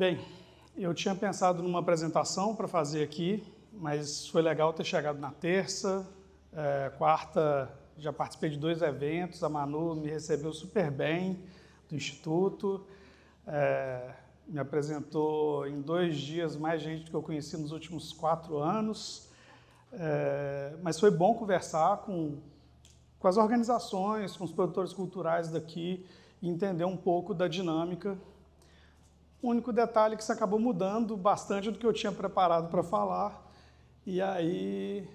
Bem, eu tinha pensado numa apresentação para fazer aqui, mas foi legal ter chegado na terça, quarta já participei de 2 eventos, a Manu me recebeu super bem do Instituto, me apresentou em 2 dias mais gente do que eu conheci nos últimos 4 anos, mas foi bom conversar com as organizações, com os produtores culturais daqui e entender um pouco da dinâmica. O único detalhe é que isso acabou mudando bastante do que eu tinha preparado para falar, e aí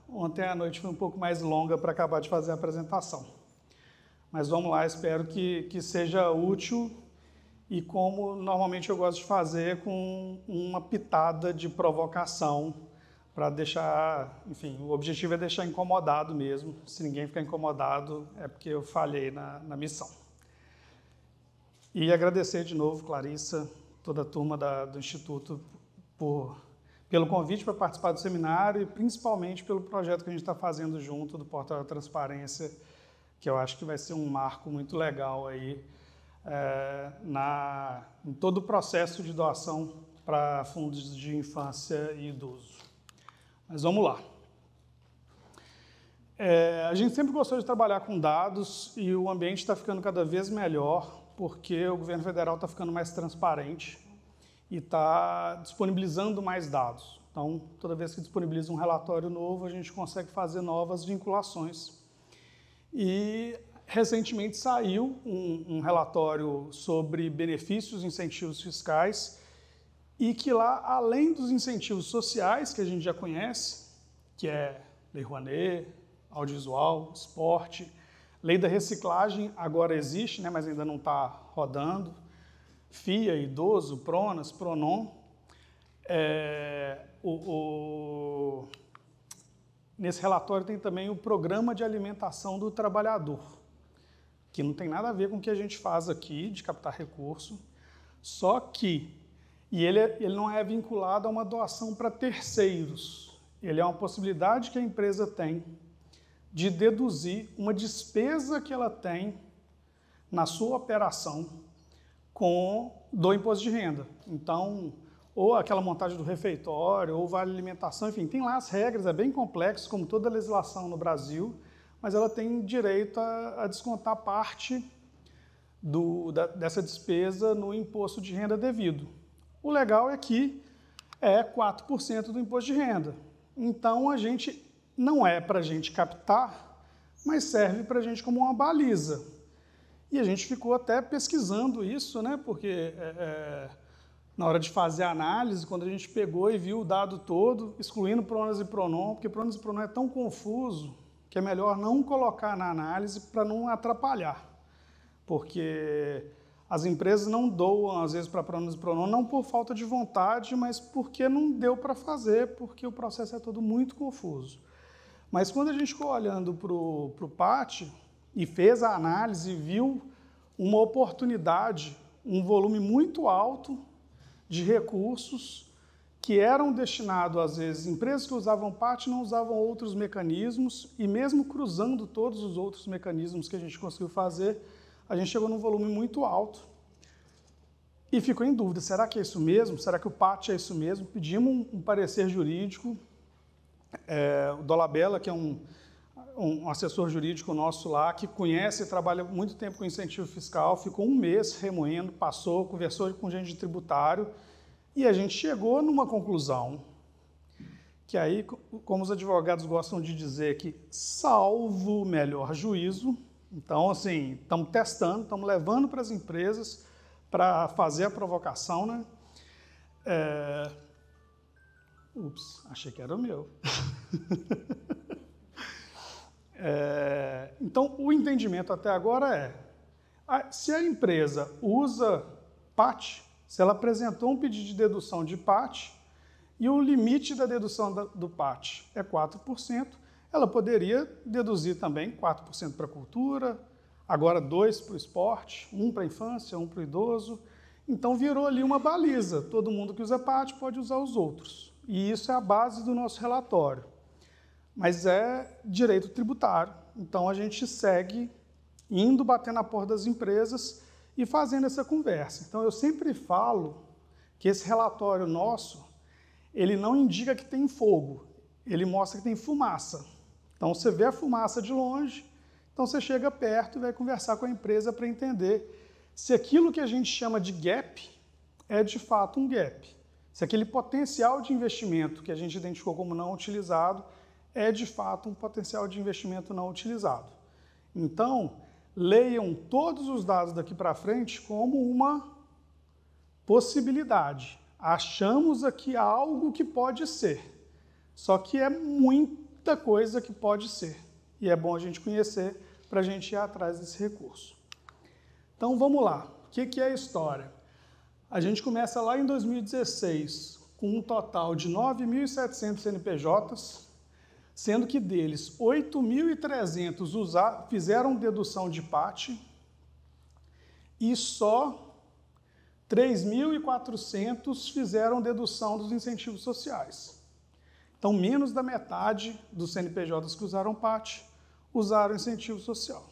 ontem à noite foi um pouco mais longa para acabar de fazer a apresentação. Mas vamos lá, espero que seja útil e como normalmente eu gosto de fazer, com uma pitada de provocação para deixar, enfim, o objetivo é deixar incomodado mesmo. Se ninguém ficar incomodado é porque eu falhei na missão. E agradecer de novo, Clarissa, toda a turma do Instituto pelo convite para participar do seminário e principalmente pelo projeto que a gente está fazendo junto do Portal da Transparência, que eu acho que vai ser um marco muito legal aí em todo o processo de doação para fundos de infância e idoso. Mas vamos lá. A gente sempre gostou de trabalhar com dados e o ambiente está ficando cada vez melhor porque o governo federal está ficando mais transparente e está disponibilizando mais dados. Então, toda vez que disponibiliza um relatório novo, a gente consegue fazer novas vinculações. E recentemente saiu um relatório sobre benefícios e incentivos fiscais e que lá, além dos incentivos sociais que a gente já conhece, que é Lei Rouanet, audiovisual, esporte, Lei da reciclagem agora existe, né, mas ainda não está rodando, FIA, idoso, PRONAS, PRONON. Nesse relatório tem também o Programa de Alimentação do Trabalhador, que não tem nada a ver com o que a gente faz aqui, de captar recurso, só que ele não é vinculado a uma doação para terceiros, ele é uma possibilidade que a empresa tem de deduzir uma despesa que ela tem na sua operação do imposto de renda. Então, ou aquela montagem do refeitório, ou vale alimentação, enfim, tem lá as regras, é bem complexo, como toda a legislação no Brasil, mas ela tem direito a descontar parte dessa despesa no imposto de renda devido. O legal é que é 4% do imposto de renda. Então, não é para a gente captar, mas serve para a gente como uma baliza. E a gente ficou até pesquisando isso, né? Porque na hora de fazer a análise, quando a gente pegou e viu o dado todo, excluindo PRONAS e PRONON, porque PRONAS e PRONON é tão confuso que é melhor não colocar na análise para não atrapalhar. Porque as empresas não doam, às vezes, para PRONAS e PRONON, não por falta de vontade, mas porque não deu para fazer, porque o processo é todo muito confuso. Mas quando a gente ficou olhando para o PAT e fez a análise e viu uma oportunidade, um volume muito alto de recursos que eram destinados, às vezes, empresas que usavam PAT não usavam outros mecanismos e mesmo cruzando todos os outros mecanismos que a gente conseguiu fazer, a gente chegou num volume muito alto e ficou em dúvida, será que é isso mesmo? Será que o PAT é isso mesmo? Pedimos um parecer jurídico. O Dolabella, que é um assessor jurídico nosso lá, que conhece e trabalha muito tempo com incentivo fiscal, ficou 1 mês remoendo, passou, conversou com gente de tributário, e a gente chegou numa conclusão, que aí, como os advogados gostam de dizer, que salvo o melhor juízo, então, assim, estamos testando, estamos levando para as empresas para fazer a provocação, né? Ups, achei que era o meu. Então, o entendimento até agora se a empresa usa PAT, se ela apresentou um pedido de dedução de PAT e o limite da dedução do PAT é 4%, ela poderia deduzir também 4% para a cultura, agora 2% para o esporte, 1% para a infância, 1% para o idoso. Então, virou ali uma baliza. Todo mundo que usa PAT pode usar os outros. E isso é a base do nosso relatório. Mas é direito tributário. Então, a gente segue indo bater na porta das empresas e fazendo essa conversa. Então, eu sempre falo que esse relatório nosso, ele não indica que tem fogo, ele mostra que tem fumaça. Então, você vê a fumaça de longe, então você chega perto e vai conversar com a empresa para entender se aquilo que a gente chama de gap é de fato um gap. Se aquele potencial de investimento que a gente identificou como não utilizado é de fato um potencial de investimento não utilizado. Então, leiam todos os dados daqui para frente como uma possibilidade. Achamos aqui algo que pode ser, só que é muita coisa que pode ser. E é bom a gente conhecer para a gente ir atrás desse recurso. Então vamos lá. O que é a história? A gente começa lá em 2016 com um total de 9.700 CNPJs, sendo que deles 8.300 fizeram dedução de PAT e só 3.400 fizeram dedução dos incentivos sociais. Então, menos da metade dos CNPJs que usaram PAT usaram incentivo social.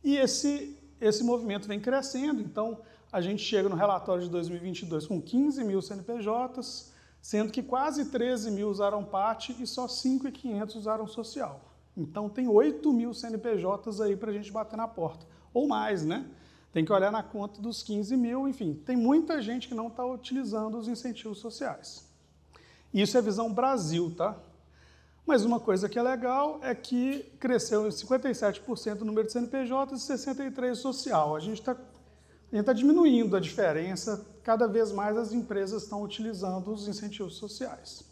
E esse movimento vem crescendo, então a gente chega no relatório de 2022 com 15.000 CNPJs, sendo que quase 13.000 usaram PAT e só 5.500 usaram social. Então tem 8.000 CNPJs aí para a gente bater na porta, ou mais, né? Tem que olhar na conta dos 15.000, enfim, tem muita gente que não está utilizando os incentivos sociais. Isso é visão Brasil, tá? Mas uma coisa que é legal é que cresceu em 57% o número de CNPJs e 63% social. A gente está diminuindo a diferença, cada vez mais as empresas estão utilizando os incentivos sociais.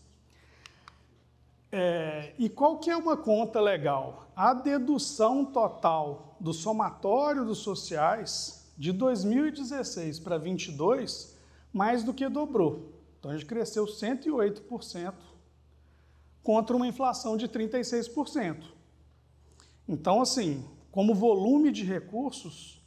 E qual que é uma conta legal? A dedução total do somatório dos sociais de 2016 para 2022 mais do que dobrou. Então a gente cresceu 108% contra uma inflação de 36%. Então, assim, como volume de recursos,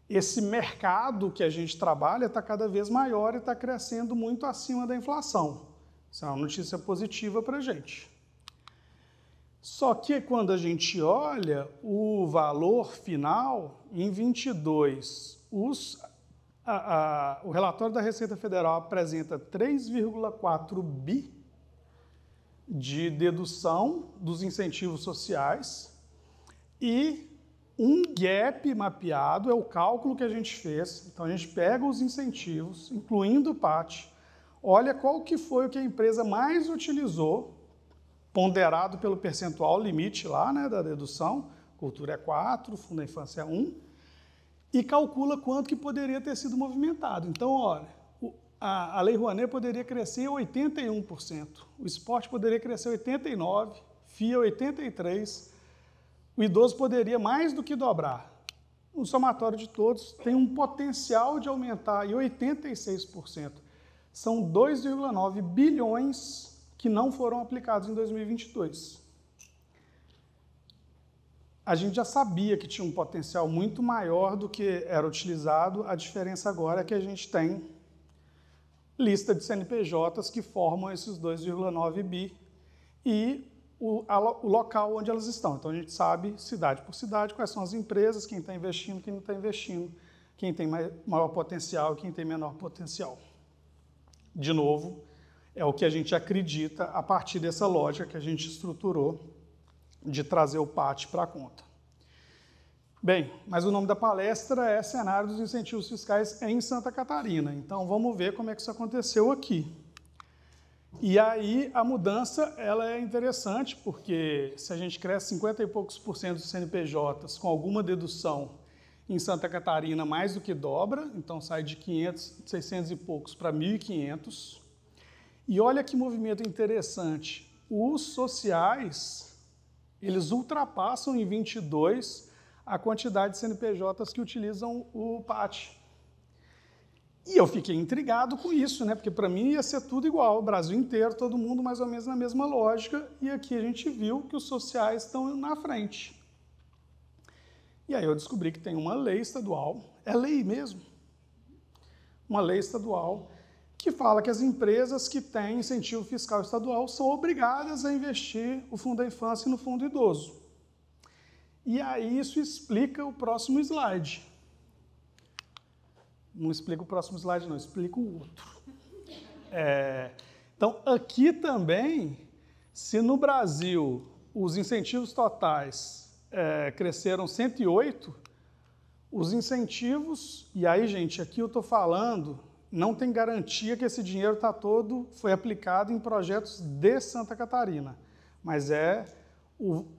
esse mercado que a gente trabalha está cada vez maior e está crescendo muito acima da inflação. Isso é uma notícia positiva para a gente. Só que quando a gente olha o valor final, em 22, o relatório da Receita Federal apresenta 3,4 bi de dedução dos incentivos sociais e um gap mapeado, é o cálculo que a gente fez. Então, a gente pega os incentivos, incluindo o PAT, olha qual que foi o que a empresa mais utilizou, ponderado pelo percentual limite lá, né, da dedução, cultura é 4, fundo da infância é 1, e calcula quanto que poderia ter sido movimentado. Então, olha, a Lei Rouanet poderia crescer 81%, o esporte poderia crescer 89%, FIA 83%, o idoso poderia mais do que dobrar. O somatório de todos tem um potencial de aumentar em 86%. São 2,9 bilhões que não foram aplicados em 2022. A gente já sabia que tinha um potencial muito maior do que era utilizado, a diferença agora é que a gente tem lista de CNPJs que formam esses 2,9 bi e o local onde elas estão. Então, a gente sabe, cidade por cidade, quais são as empresas, quem está investindo, quem não está investindo, quem tem maior potencial e quem tem menor potencial. De novo, é o que a gente acredita a partir dessa lógica que a gente estruturou de trazer o PAT para a conta. Bem, mas o nome da palestra é Cenário dos Incentivos Fiscais em Santa Catarina. Então, vamos ver como é que isso aconteceu aqui. E aí, a mudança ela é interessante, porque se a gente cresce 50 e poucos % dos CNPJs com alguma dedução em Santa Catarina, mais do que dobra, então sai de 500, 600 e poucos para 1.500. E olha que movimento interessante. Os sociais, eles ultrapassam em 22 a quantidade de CNPJs que utilizam o PAT. E eu fiquei intrigado com isso, né? Porque para mim ia ser tudo igual, o Brasil inteiro, todo mundo mais ou menos na mesma lógica, e aqui a gente viu que os sociais estão na frente. E aí eu descobri que tem uma lei estadual, é lei mesmo, uma lei estadual que fala que as empresas que têm incentivo fiscal estadual são obrigadas a investir o Fundo da Infância no Fundo Idoso. E aí isso explica o próximo slide. Não explica o próximo slide, não, explica o outro. Então, aqui também, se no Brasil os incentivos totais cresceram 108, os incentivos, e aí, gente, aqui eu estou falando, não tem garantia que esse dinheiro foi aplicado em projetos de Santa Catarina, mas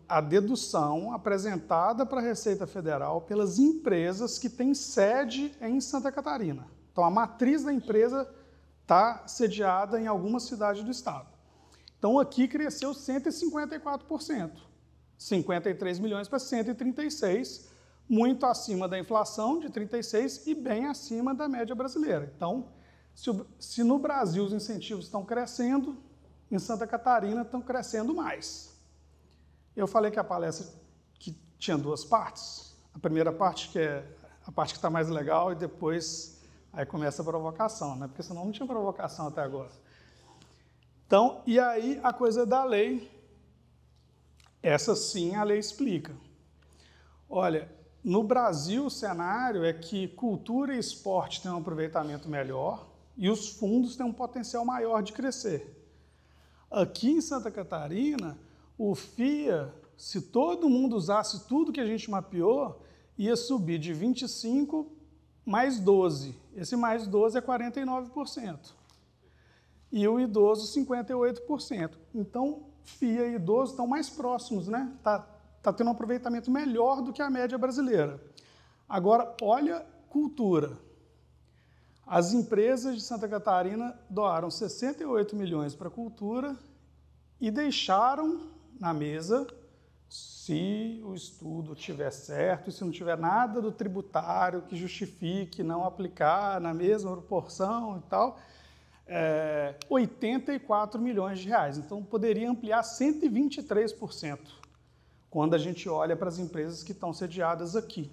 a dedução apresentada para a Receita Federal pelas empresas que têm sede em Santa Catarina. Então, a matriz da empresa está sediada em alguma cidade do estado. Então, aqui cresceu 154%, 53 milhões para 136, muito acima da inflação de 36 e bem acima da média brasileira. Então, se no Brasil os incentivos estão crescendo, em Santa Catarina estão crescendo mais. Eu falei que a palestra que tinha duas partes. A primeira parte, que é a parte que está mais legal, e depois aí começa a provocação, né? Porque senão não tinha provocação até agora. Então, e aí a coisa da lei, essa sim a lei explica. Olha, no Brasil o cenário é que cultura e esporte têm um aproveitamento melhor e os fundos têm um potencial maior de crescer. Aqui em Santa Catarina, o FIA, se todo mundo usasse tudo que a gente mapeou, ia subir de 25% mais 12%. Esse mais 12% é 49%. E o idoso, 58%. Então, FIA e idoso estão mais próximos, né? Está tendo um aproveitamento melhor do que a média brasileira. Agora, olha cultura. As empresas de Santa Catarina doaram 68 milhões para a cultura e deixaram na mesa, se o estudo estiver certo, e se não tiver nada do tributário que justifique não aplicar na mesma proporção e tal, 84 milhões de reais. Então, poderia ampliar 123%, quando a gente olha para as empresas que estão sediadas aqui.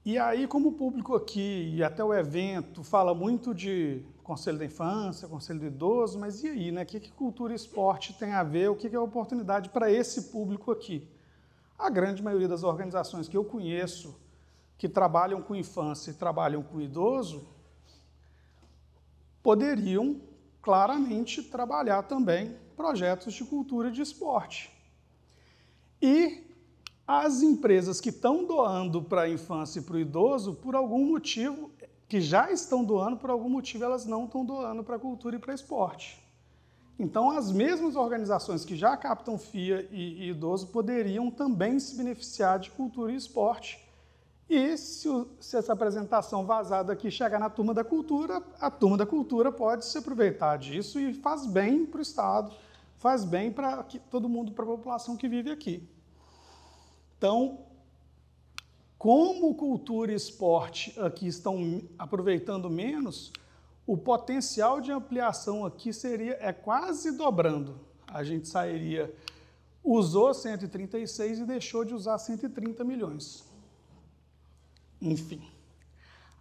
E aí, como o público aqui e até o evento fala muito de Conselho da Infância, Conselho do Idoso, mas e aí, né? O que cultura e esporte tem a ver? O que é a oportunidade para esse público aqui? A grande maioria das organizações que eu conheço que trabalham com infância e trabalham com idoso poderiam claramente trabalhar também projetos de cultura e de esporte. E as empresas que estão doando para a infância e para o idoso, por algum motivo, que já estão doando, por algum motivo elas não estão doando para a cultura e para esporte. Então, as mesmas organizações que já captam FIA e idoso poderiam também se beneficiar de cultura e esporte. E se essa apresentação vazada aqui chegar na turma da cultura, a turma da cultura pode se aproveitar disso e faz bem para o Estado, faz bem para todo mundo, para a população que vive aqui. Então, como cultura e esporte aqui estão aproveitando menos, o potencial de ampliação aqui é quase dobrando. A gente usou 136 e deixou de usar 130 milhões. Enfim,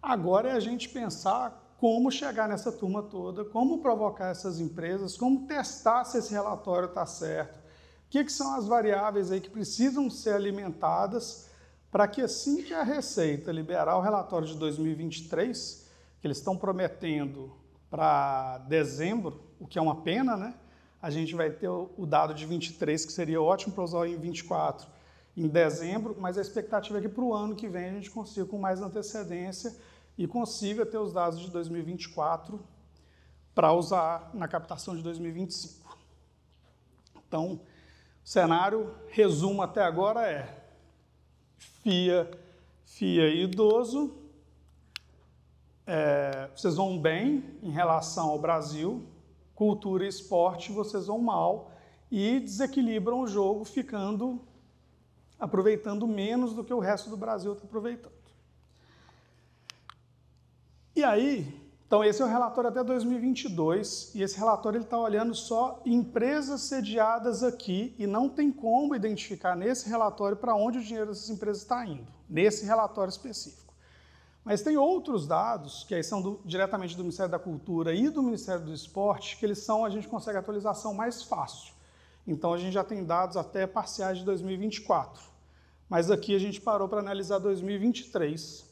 agora é a gente pensar como chegar nessa turma toda, como provocar essas empresas, como testar se esse relatório está certo, o que são as variáveis aí que precisam ser alimentadas para que assim que a Receita liberar o relatório de 2023, que eles estão prometendo para dezembro, o que é uma pena, né? A gente vai ter o dado de 23, que seria ótimo para usar em 24, em dezembro, mas a expectativa é que para o ano que vem a gente consiga com mais antecedência e consiga ter os dados de 2024 para usar na captação de 2025. Então, o cenário, resumo até agora FIA e idoso, vocês vão bem em relação ao Brasil, cultura e esporte vocês vão mal e desequilibram o jogo, aproveitando menos do que o resto do Brasil está aproveitando. E aí, então esse é o relatório até 2022, e esse relatório está olhando só empresas sediadas aqui, e não tem como identificar nesse relatório para onde o dinheiro dessas empresas está indo, nesse relatório específico. Mas tem outros dados, que aí são diretamente do Ministério da Cultura e do Ministério do Esporte, que a gente consegue atualização mais fácil. Então a gente já tem dados até parciais de 2024. Mas aqui a gente parou para analisar 2023.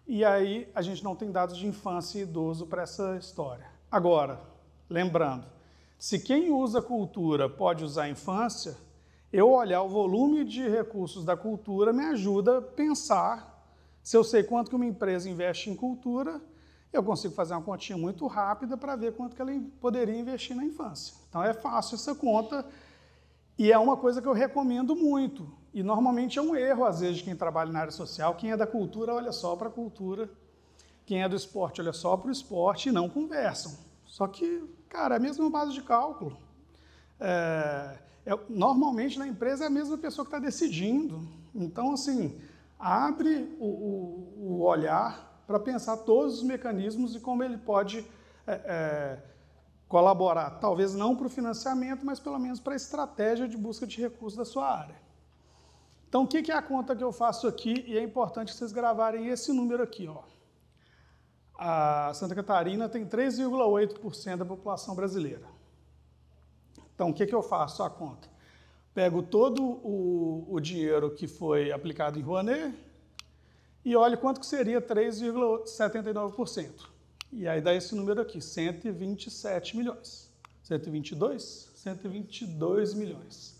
e aí a gente não tem dados de infância e idoso para essa história. Agora, lembrando, se quem usa cultura pode usar infância, eu olhar o volume de recursos da cultura me ajuda a pensar, se eu sei quanto que uma empresa investe em cultura, eu consigo fazer uma continha muito rápida para ver quanto que ela poderia investir na infância. Então é fácil essa conta e é uma coisa que eu recomendo muito. E normalmente é um erro, às vezes, de quem trabalha na área social. Quem é da cultura, olha só para a cultura. Quem é do esporte, olha só para o esporte e não conversam. Só que, cara, é a mesma base de cálculo. Normalmente na empresa é a mesma pessoa que está decidindo. Então, assim, abre o olhar para pensar todos os mecanismos e como ele pode colaborar, talvez não para o financiamento, mas pelo menos para a estratégia de busca de recursos da sua área. Então, o que é a conta que eu faço aqui? E é importante que vocês gravarem esse número aqui, ó. A Santa Catarina tem 3,8% da população brasileira. Então, o que eu faço a conta? Pego todo o dinheiro que foi aplicado em Rouanet e olho quanto que seria 3,79%. E aí dá esse número aqui, 127 milhões. 122? 122 milhões.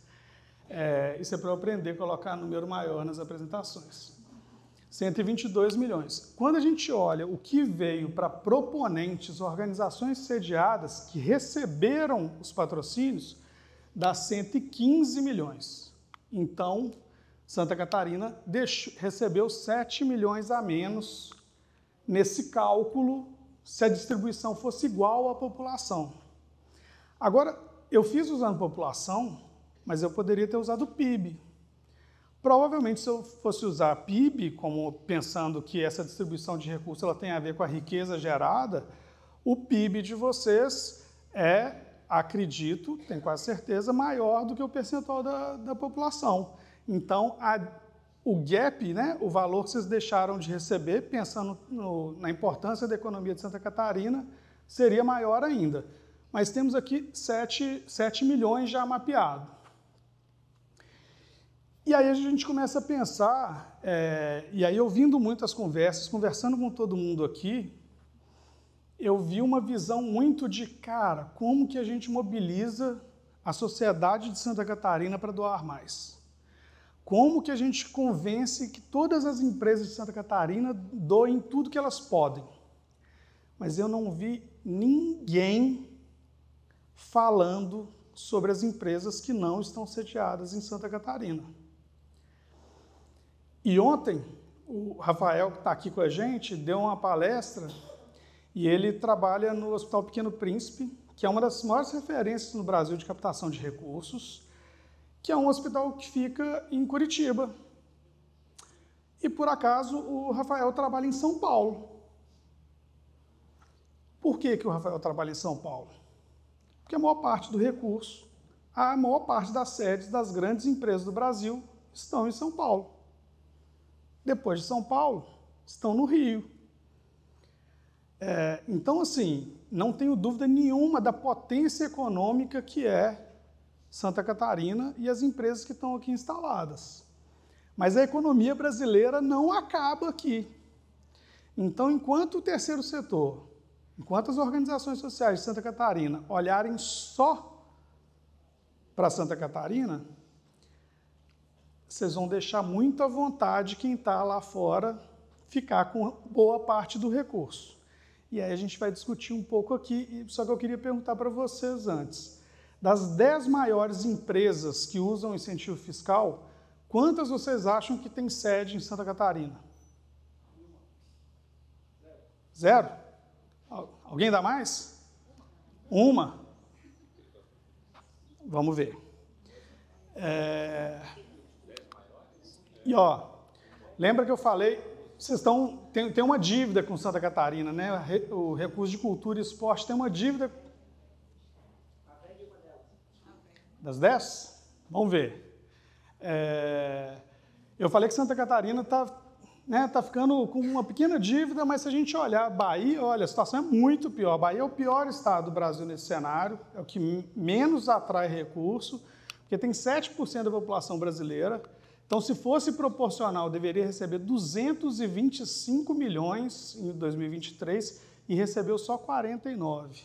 Isso é para eu aprender a colocar número maior nas apresentações. 122 milhões. Quando a gente olha o que veio para proponentes, organizações sediadas que receberam os patrocínios, dá 115 milhões. Então, Santa Catarina recebeu 7 milhões a menos nesse cálculo se a distribuição fosse igual à população. Agora, eu fiz usando população, mas eu poderia ter usado PIB. Provavelmente, se eu fosse usar PIB, como pensando que essa distribuição de recursos ela tem a ver com a riqueza gerada, o PIB de vocês acredito, tenho quase certeza, maior do que o percentual da população. Então, o gap, né, o valor que vocês deixaram de receber, pensando na importância da economia de Santa Catarina, seria maior ainda. Mas temos aqui 7 milhões já mapeado. E aí a gente começa a pensar, e aí ouvindo muitas conversas, conversando com todo mundo aqui, eu vi uma visão muito de, cara, como que a gente mobiliza a sociedade de Santa Catarina para doar mais? Como que a gente convence que todas as empresas de Santa Catarina doem tudo que elas podem? Mas eu não vi ninguém falando sobre as empresas que não estão sediadas em Santa Catarina. E ontem, o Rafael, que está aqui com a gente, deu uma palestra e ele trabalha no Hospital Pequeno Príncipe, que é uma das maiores referências no Brasil de captação de recursos, que é um hospital que fica em Curitiba. E, por acaso, o Rafael trabalha em São Paulo. Por que o Rafael trabalha em São Paulo? Porque a maior parte do recurso, a maior parte das sedes das grandes empresas do Brasil estão em São Paulo. Depois de São Paulo, estão no Rio. Então, assim, não tenho dúvida nenhuma da potência econômica que é Santa Catarina e as empresas que estão aqui instaladas. Mas a economia brasileira não acaba aqui. Então, enquanto o terceiro setor, enquanto as organizações sociais de Santa Catarina olharem só para Santa Catarina, vocês vão deixar muito à vontade quem está lá fora ficar com boa parte do recurso. E aí a gente vai discutir um pouco aqui, só que eu queria perguntar para vocês antes. Das 10 maiores empresas que usam incentivo fiscal, quantas vocês acham que tem sede em Santa Catarina? Zero? Alguém dá mais? Uma? Vamos ver. E, ó, lembra que eu falei, vocês tem uma dívida com Santa Catarina, né? O recurso de cultura e esporte tem uma dívida. Das 10? Vamos ver. Eu falei que Santa Catarina está ficando com uma pequena dívida, mas se a gente olhar Bahia, olha, a situação é muito pior. Bahia é o pior estado do Brasil nesse cenário, é o que menos atrai recurso, porque tem 7% da população brasileira, Então, se fosse proporcional, deveria receber 225 milhões em 2023 e recebeu só 49.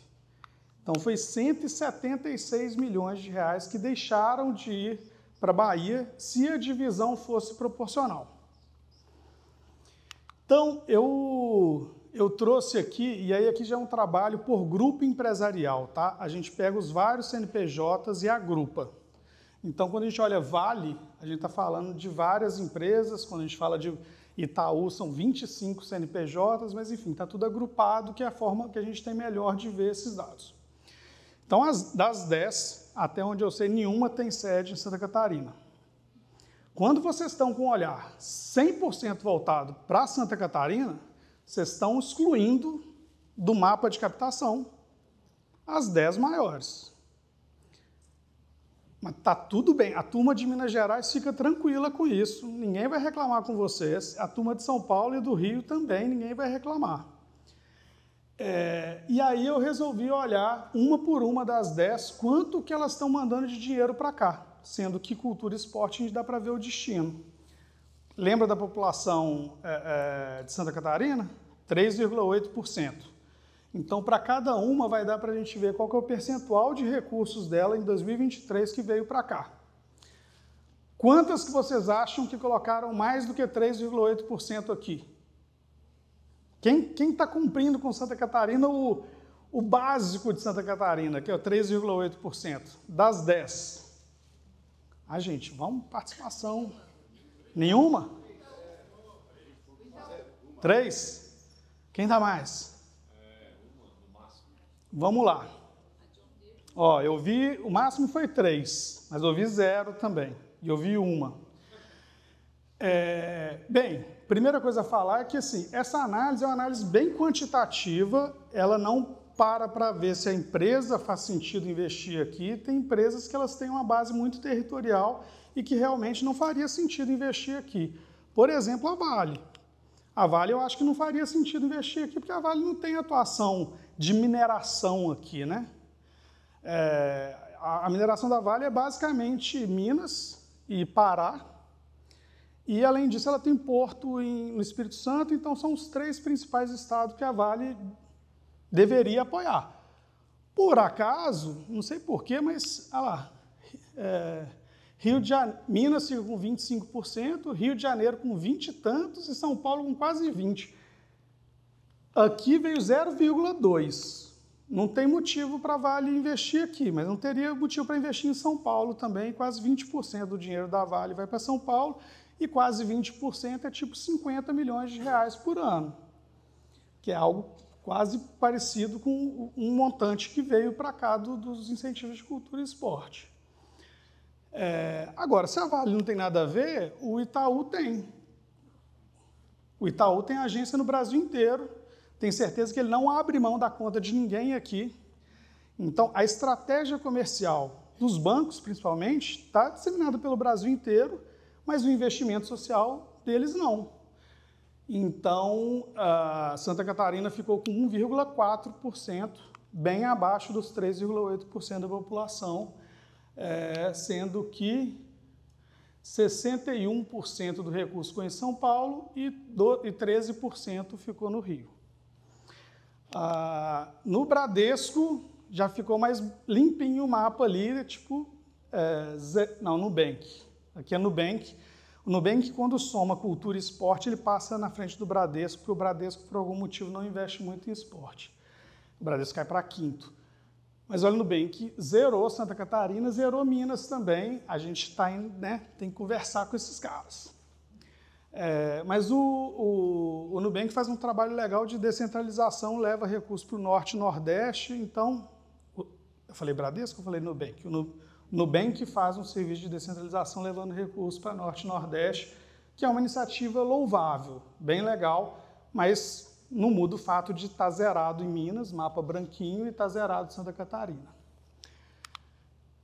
Então, foi 176 milhões de reais que deixaram de ir para a Bahia se a divisão fosse proporcional. Então, eu trouxe aqui, e aí aqui já é um trabalho por grupo empresarial, tá? A gente pega os vários CNPJs e agrupa. Então, quando a gente olha Vale, a gente está falando de várias empresas, quando a gente fala de Itaú, são 25 CNPJs, mas enfim, está tudo agrupado, que é a forma que a gente tem melhor de ver esses dados. Então, das 10, até onde eu sei, nenhuma tem sede em Santa Catarina. Quando vocês estão com o olhar 100% voltado para Santa Catarina, vocês estão excluindo do mapa de captação as 10 maiores. Mas está tudo bem, a turma de Minas Gerais fica tranquila com isso, ninguém vai reclamar com vocês, a turma de São Paulo e do Rio também, ninguém vai reclamar. E aí eu resolvi olhar uma por uma das 10, quanto que elas estão mandando de dinheiro para cá, sendo que cultura e esporte a gente dá para ver o destino. Lembra da população de Santa Catarina? 3,8%. Então, para cada uma, vai dar para a gente ver qual que é o percentual de recursos dela em 2023 que veio para cá. Quantas que vocês acham que colocaram mais do que 3,8% aqui? Quem está cumprindo com Santa Catarina o básico de Santa Catarina, que é o 3,8%? Das 10. Gente, vamos, participação. Nenhuma? 3? Quem dá mais? Vamos lá. Eu vi, o máximo foi 3, mas eu vi 0 também. E eu vi 1. Bem, primeira coisa a falar é que assim, essa análise é uma análise bem quantitativa, ela não para ver se a empresa faz sentido investir aqui. Tem empresas que elas têm uma base muito territorial e que realmente não faria sentido investir aqui. Por exemplo, a Vale. A Vale eu acho que não faria sentido investir aqui, porque a Vale não tem atuação de mineração aqui, né? A mineração da Vale é basicamente Minas e Pará, e além disso ela tem porto no Espírito Santo, então são os 3 principais estados que a Vale deveria apoiar. Por acaso, não sei porquê, mas olha lá, Minas fica com 25%, Rio de Janeiro com 20 e tantos e São Paulo com quase 20%. Aqui veio 0,2%. Não tem motivo para a Vale investir aqui, mas não teria motivo para investir em São Paulo também. Quase 20% do dinheiro da Vale vai para São Paulo e quase 20% é tipo 50 milhões de reais por ano, que é algo quase parecido com um montante que veio para cá dos incentivos de cultura e esporte. Agora, se a Vale não tem nada a ver, o Itaú tem. O Itaú tem agência no Brasil inteiro, tenho certeza que ele não abre mão da conta de ninguém aqui. Então, a estratégia comercial dos bancos, principalmente, está disseminada pelo Brasil inteiro, mas o investimento social deles não. Então, a Santa Catarina ficou com 1,4%, bem abaixo dos 3,8% da população, sendo que 61% do recurso ficou em São Paulo e 13% ficou no Rio. No Bradesco, já ficou mais limpinho o mapa ali, tipo, Nubank. Aqui é Nubank. O Nubank, quando soma cultura e esporte, ele passa na frente do Bradesco, porque o Bradesco, por algum motivo, não investe muito em esporte. O Bradesco cai para 5º. Mas olha, o Nubank zerou Santa Catarina, zerou Minas também. A gente tem que conversar com esses caras. Mas o Nubank faz um trabalho legal de descentralização, leva recursos para o Norte e Nordeste. Então, eu falei Bradesco ou falei Nubank? O Nubank faz um serviço de descentralização levando recursos para Norte e Nordeste, que é uma iniciativa louvável, bem legal, mas não muda o fato de estar zerado em Minas, mapa branquinho, e estar zerado em Santa Catarina.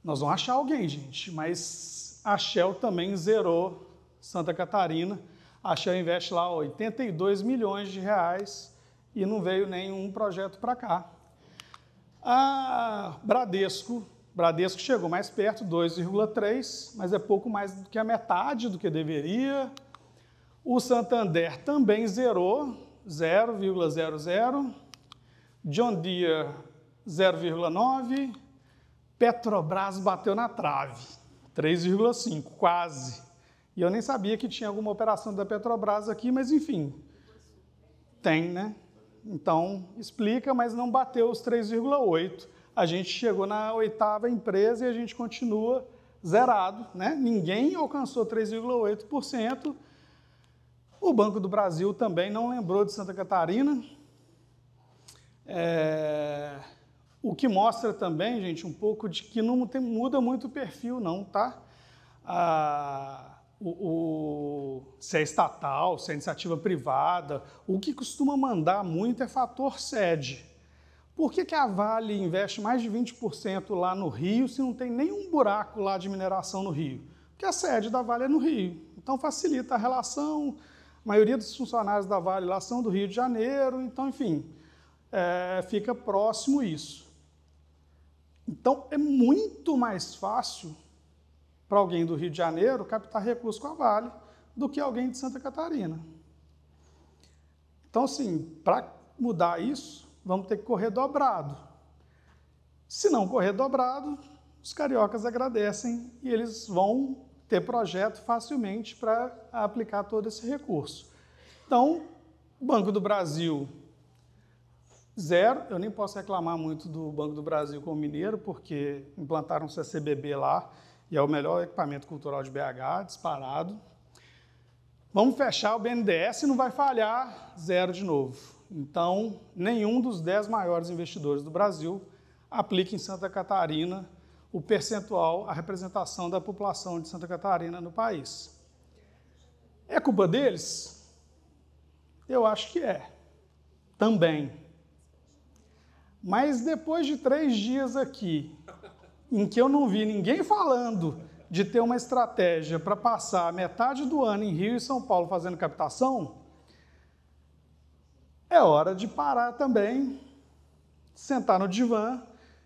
Nós vamos achar alguém, gente, mas a Shell também zerou Santa Catarina. A Shell investe lá 82 milhões de reais e não veio nenhum projeto para cá. A Bradesco Bradesco chegou mais perto, 2,3, mas é pouco mais do que a metade do que deveria. O Santander também zerou, 0,00. John Deere, 0,9. Petrobras bateu na trave, 3,5, quase. E eu nem sabia que tinha alguma operação da Petrobras aqui, mas enfim, tem, né? Então, explica, mas não bateu os 3,8. A gente chegou na 8ª empresa e a gente continua zerado, né? Ninguém alcançou 3,8%. O Banco do Brasil também não lembrou de Santa Catarina. O que mostra também, gente, um pouco de que não muda muito o perfil, não, tá? Se é estatal, se é iniciativa privada, o que costuma mandar muito é fator sede. Por que a Vale investe mais de 20% lá no Rio se não tem nenhum buraco lá de mineração no Rio? Porque a sede da Vale é no Rio. Então facilita a relação, a maioria dos funcionários da Vale lá são do Rio de Janeiro, então, enfim, fica próximo isso. Então, é muito mais fácil para alguém do Rio de Janeiro captar recursos com a Vale do que alguém de Santa Catarina. Então, assim, para mudar isso, vamos ter que correr dobrado. Se não correr dobrado, os cariocas agradecem e eles vão ter projeto facilmente para aplicar todo esse recurso. Então, Banco do Brasil, 0. Eu nem posso reclamar muito do Banco do Brasil como mineiro, porque implantaram o CCBB lá e é o melhor equipamento cultural de BH, disparado. Vamos fechar, o BNDES não vai falhar, 0 de novo. Então, nenhum dos 10 maiores investidores do Brasil aplica em Santa Catarina o percentual, a representação da população de Santa Catarina no país. É culpa deles? Eu acho que é. Também. Mas depois de 3 dias aqui, em que eu não vi ninguém falando de ter uma estratégia para passar metade do ano em Rio e São Paulo fazendo captação, é hora de parar também, sentar no divã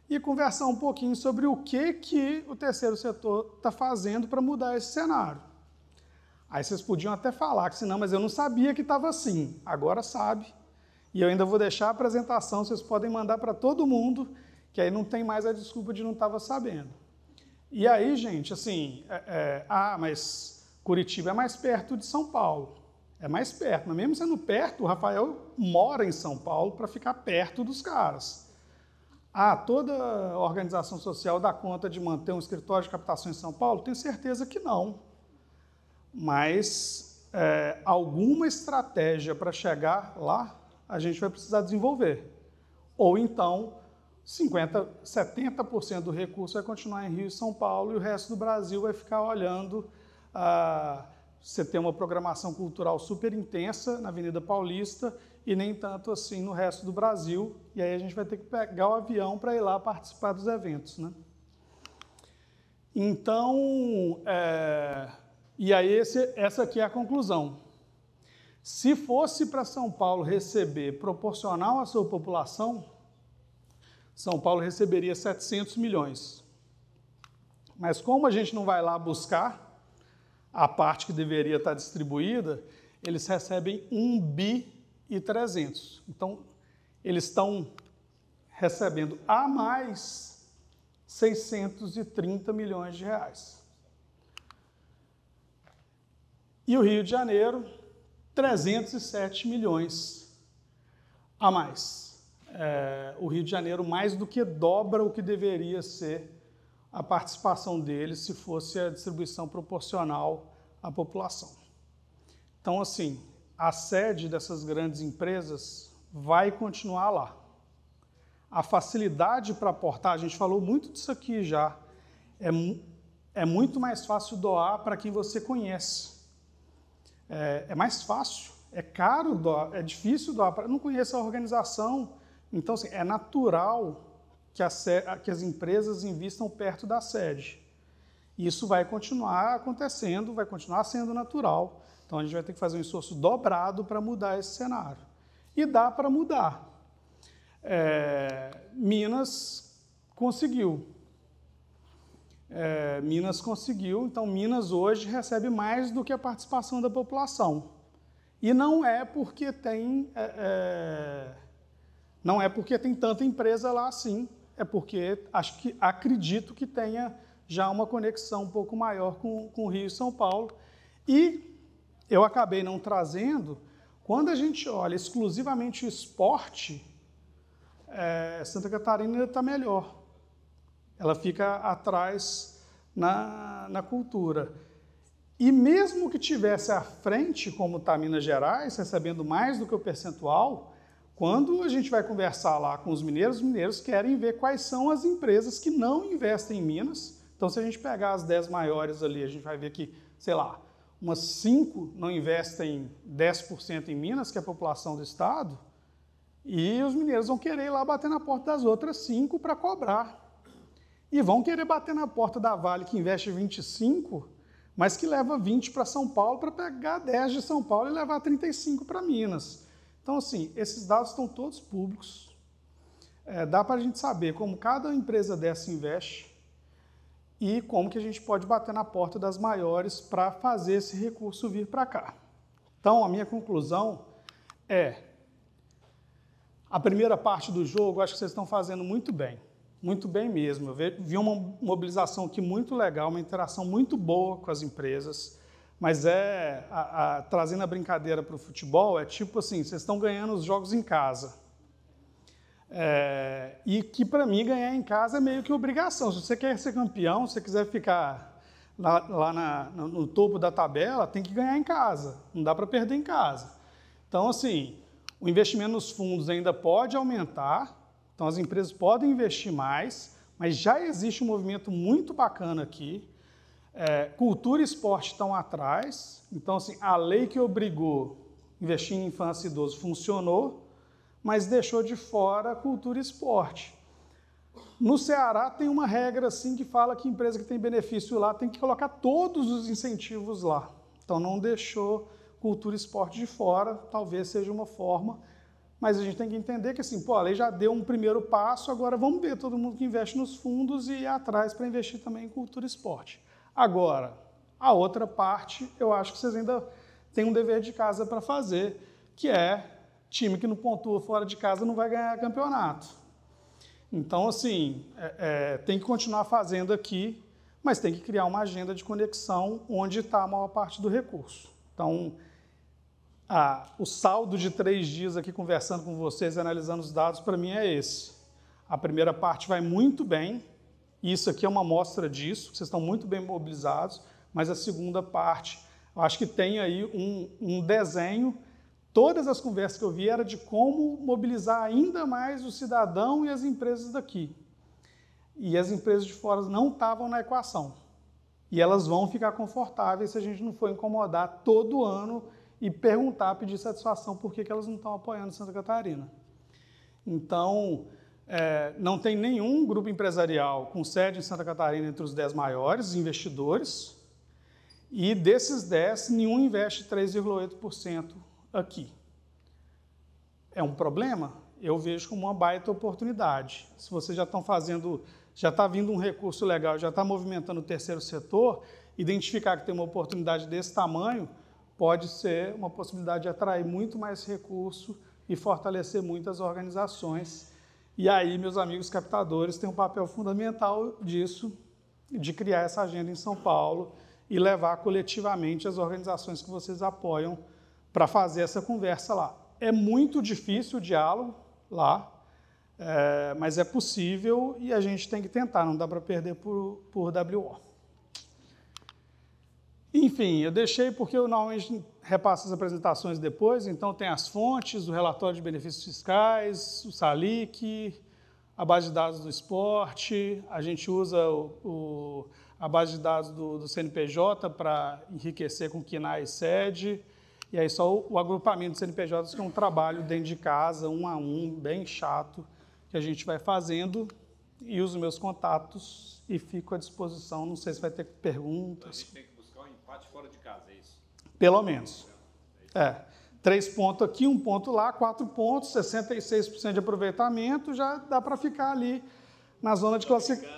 e conversar um pouquinho sobre o que o terceiro setor está fazendo para mudar esse cenário. Aí vocês podiam até falar que senão, mas eu não sabia que estava assim. Agora sabe. E eu ainda vou deixar a apresentação, vocês podem mandar para todo mundo, que aí não tem mais a desculpa de não estava sabendo. E aí, gente, assim, mas Curitiba é mais perto de São Paulo. É mais perto, mas mesmo sendo perto, o Rafael mora em São Paulo para ficar perto dos caras. Toda organização social dá conta de manter um escritório de captação em São Paulo? Tenho certeza que não. Mas alguma estratégia para chegar lá, a gente vai precisar desenvolver. Ou então, 70% do recurso vai continuar em Rio e São Paulo e o resto do Brasil vai ficar olhando. Você tem uma programação cultural super intensa na Avenida Paulista e nem tanto assim no resto do Brasil. E aí a gente vai ter que pegar o avião para ir lá participar dos eventos, né? Então, e aí essa aqui é a conclusão. Se fosse para São Paulo receber proporcional à sua população, São Paulo receberia 700 milhões. Mas como a gente não vai lá buscar a parte que deveria estar distribuída, eles recebem 1,3 bi. Então, eles estão recebendo a mais 630 milhões de reais. E o Rio de Janeiro, 307 milhões a mais. O Rio de Janeiro mais do que dobra o que deveria ser a participação deles se fosse a distribuição proporcional à população. Então, assim, a sede dessas grandes empresas vai continuar lá. A facilidade para aportar, a gente falou muito disso aqui já, é muito mais fácil doar para quem você conhece. É mais fácil, é caro doar, é difícil doar, eu não conheço a organização, então assim, é natural que as empresas investam perto da sede. Isso vai continuar acontecendo, vai continuar sendo natural, então a gente vai ter que fazer um esforço dobrado para mudar esse cenário. E dá para mudar. Minas conseguiu. Minas conseguiu, então Minas hoje recebe mais do que a participação da população. E não é porque tem tanta empresa lá assim, é porque acredito que tenha já uma conexão um pouco maior com o Rio e São Paulo. E eu acabei não trazendo, quando a gente olha exclusivamente o esporte, Santa Catarina ainda está melhor. Ela fica atrás na cultura. E mesmo que tivesse à frente, como está Minas Gerais, recebendo mais do que o percentual, quando a gente vai conversar lá com os mineiros querem ver quais são as empresas que não investem em Minas. Então, se a gente pegar as 10 maiores ali, a gente vai ver que, sei lá, umas 5 não investem 10% em Minas, que é a população do estado, e os mineiros vão querer ir lá bater na porta das outras 5 para cobrar. E vão querer bater na porta da Vale, que investe 25%, mas que leva 20 para São Paulo para pegar 10 de São Paulo e levar 35 para Minas. Então, assim, esses dados estão todos públicos. Dá para a gente saber como cada empresa dessa investe e como que a gente pode bater na porta das maiores para fazer esse recurso vir para cá. Então, a minha conclusão é: a primeira parte do jogo, acho que vocês estão fazendo muito bem mesmo. Eu vi uma mobilização aqui muito legal, uma interação muito boa com as empresas, mas trazendo a brincadeira para o futebol, é tipo assim, vocês estão ganhando os jogos em casa. E que para mim ganhar em casa é meio que obrigação. Se você quer ser campeão, se você quiser ficar lá no topo da tabela, tem que ganhar em casa, não dá para perder em casa. Então, assim, o investimento nos fundos ainda pode aumentar. Então, as empresas podem investir mais, mas já existe um movimento muito bacana aqui. Cultura e esporte estão atrás. Então, assim, a lei que obrigou investir em infância e idoso funcionou, mas deixou de fora cultura e esporte. No Ceará tem uma regra assim que fala que empresa que tem benefício lá tem que colocar todos os incentivos lá. Então, não deixou cultura e esporte de fora, talvez seja uma forma. Mas a gente tem que entender que assim, a lei já deu um primeiro passo, agora vamos ver todo mundo que investe nos fundos e ir atrás para investir também em cultura e esporte. Agora, a outra parte, eu acho que vocês ainda têm um dever de casa para fazer, que é time que não pontua fora de casa não vai ganhar campeonato. Então, assim, tem que continuar fazendo aqui, mas tem que criar uma agenda de conexão onde está a maior parte do recurso. Então, o saldo de 3 dias aqui conversando com vocês, analisando os dados, para mim é esse. A primeira parte vai muito bem, e isso aqui é uma amostra disso, vocês estão muito bem mobilizados, mas a segunda parte, eu acho que tem aí um desenho. Todas as conversas que eu vi era de como mobilizar ainda mais o cidadão e as empresas daqui. E as empresas de fora não estavam na equação. E elas vão ficar confortáveis se a gente não for incomodar todo ano e pedir satisfação por que elas não estão apoiando Santa Catarina. Então, não tem nenhum grupo empresarial com sede em Santa Catarina entre os 10 maiores investidores, e desses 10, nenhum investe 3,8% aqui. É um problema? Eu vejo como uma baita oportunidade. Se vocês já estão fazendo, já está vindo um recurso legal, já está movimentando o terceiro setor, identificar que tem uma oportunidade desse tamanho, pode ser uma possibilidade de atrair muito mais recurso e fortalecer muitas organizações. E aí, meus amigos captadores têm um papel fundamental disso, de criar essa agenda em São Paulo e levar coletivamente as organizações que vocês apoiam para fazer essa conversa lá. É muito difícil o diálogo lá, mas é possível e a gente tem que tentar, não dá para perder por WO. Enfim, eu deixei porque eu normalmente repasso as apresentações depois, então tem as fontes, o relatório de benefícios fiscais, o SALIC, a base de dados do esporte, a gente usa a base de dados do CNPJ para enriquecer com KNAI e SED, e aí só o agrupamento do CNPJ, que é um trabalho dentro de casa, 1 a 1, bem chato, que a gente vai fazendo, e uso meus contatos e fico à disposição, não sei se vai ter perguntas. Fora de casa, é isso? Pelo menos. 3 pontos aqui, 1 ponto lá, 4 pontos, 66% de aproveitamento, já dá para ficar ali na zona de classificação.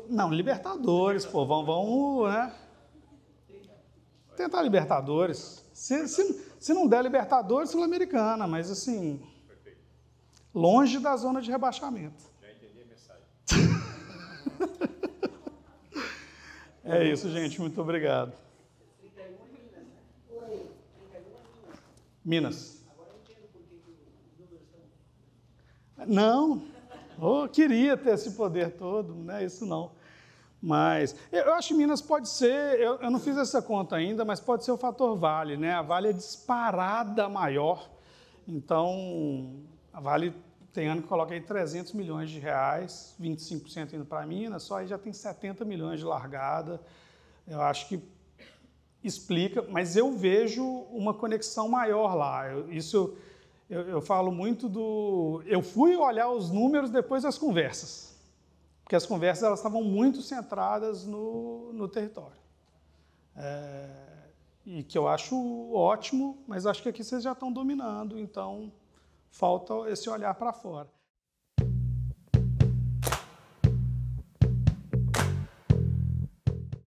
Não, Libertadores, pô, vamos, né? Tentar Libertadores. Se não der Libertadores, Sul-Americana, mas assim, longe da zona de rebaixamento. Já entendi a mensagem. É isso, gente. Muito obrigado. Minas. Não, eu queria ter esse poder todo, não é isso não. Mas eu acho que Minas pode ser, eu não fiz essa conta ainda, mas pode ser o fator Vale, né? A Vale é disparada maior, então a Vale tem ano que coloca aí 300 milhões de reais, 25% indo para Minas, só aí já tem 70 milhões de largada. Eu acho que explica, mas eu vejo uma conexão maior lá. Eu falo muito do... Eu fui olhar os números depois das conversas, porque as conversas elas estavam muito centradas no território. E que eu acho ótimo, mas acho que aqui vocês já estão dominando, então falta esse olhar para fora.